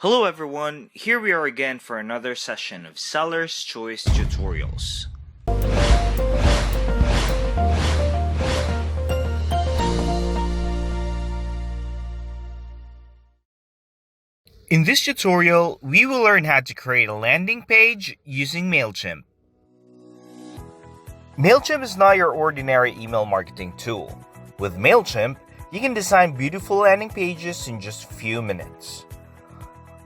Hello everyone, here we are again for another session of Seller's Choice Tutorials. In this tutorial, we will learn how to create a landing page using MailChimp. MailChimp is not your ordinary email marketing tool. With MailChimp, you can design beautiful landing pages in just a few minutes.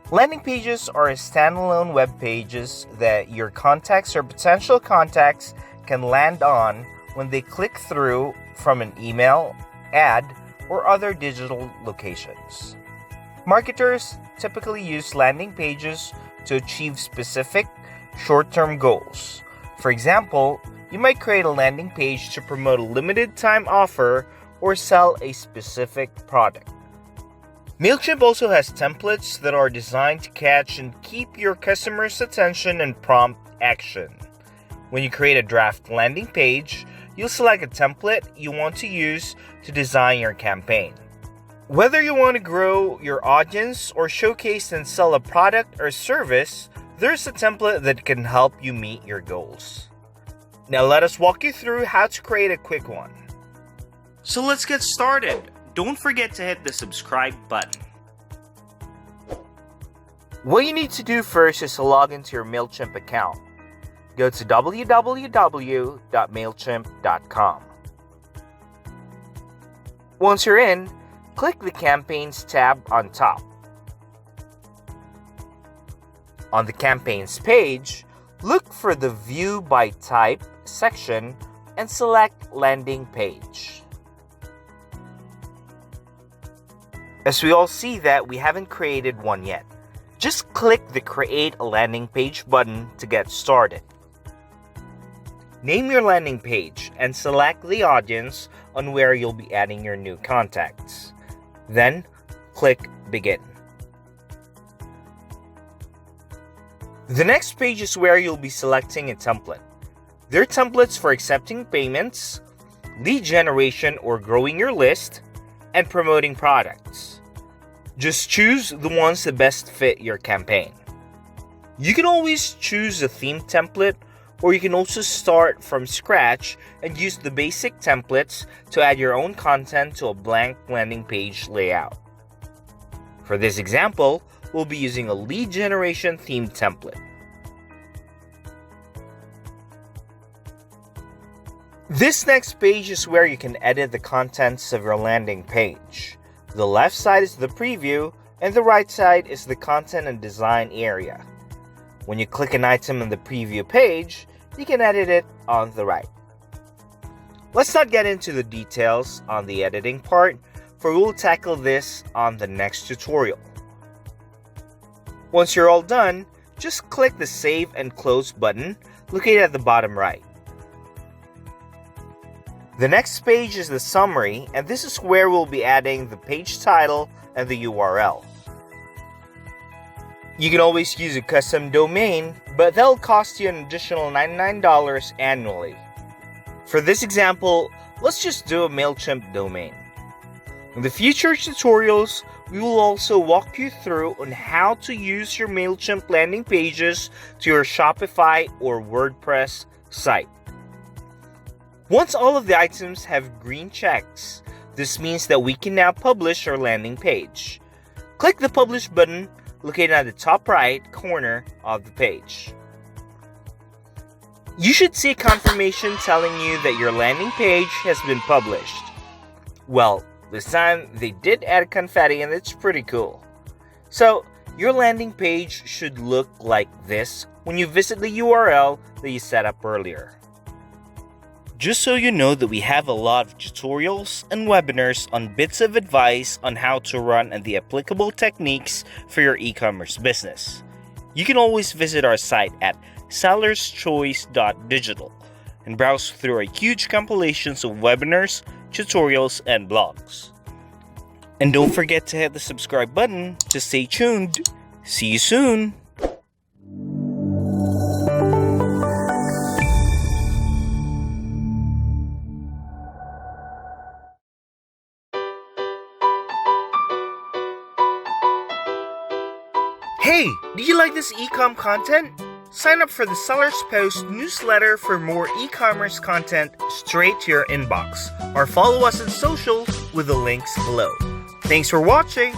Landing pages are standalone web pages that your contacts or potential contacts can land on when they click through from an email, ad, or other digital locations. Marketers typically use landing pages to achieve specific short-term goals. For example, you might create a landing page to promote a limited time offer or sell a specific product. MailChimp also has templates that are designed to catch and keep your customers' attention and prompt action. When you create a draft landing page, you'll select a template you want to use to design your campaign. Whether you want to grow your audience or showcase and sell a product or service, there's a template that can help you meet your goals. Now let us walk you through how to create a quick one. So let's get started. Don't forget to hit the subscribe button. What you need to do first is to log into your MailChimp account. Go to www.mailchimp.com. Once you're in, click the Campaigns tab on top. On the Campaigns page, look for the View by Type section and select Landing Page. As we all see that we haven't created one yet, just click the Create a Landing Page button to get started. Name your landing page and select the audience on where you'll be adding your new contacts. Then, click Begin. The next page is where you'll be selecting a template. There are templates for accepting payments, lead generation or growing your list, and promoting products. Just choose the ones that best fit your campaign. You can always choose a theme template, or you can also start from scratch and use the basic templates to add your own content to a blank landing page layout. For this example, we'll be using a lead generation theme template. This next page is where you can edit the contents of your landing page. The left side is the preview, and the right side is the content and design area. When you click an item on the preview page, you can edit it on the right. Let's not get into the details on the editing part, for we'll tackle this on the next tutorial. Once you're all done, just click the Save and Close button located at the bottom right. The next page is the summary, and this is where we'll be adding the page title and the URL. You can always use a custom domain, but that'll cost you an additional $99 annually. For this example, let's just do a MailChimp domain. In the future tutorials, we will also walk you through on how to use your MailChimp landing pages to your Shopify or WordPress site. Once all of the items have green checks, this means that we can now publish our landing page. Click the Publish button located at the top right corner of the page. You should see a confirmation telling you that your landing page has been published. Well, this time they did add confetti and it's pretty cool. So, your landing page should look like this when you visit the URL that you set up earlier. Just so you know that we have a lot of tutorials and webinars on bits of advice on how to run and the applicable techniques for your e-commerce business. You can always visit our site at sellerschoice.digital and browse through our huge compilations of webinars, tutorials, and blogs. And don't forget to hit the subscribe button to stay tuned. See you soon! Hey, do you like this e-com content? Sign up for the Sellers Post newsletter for more e-commerce content straight to your inbox, or follow us on social with the links below. Thanks for watching!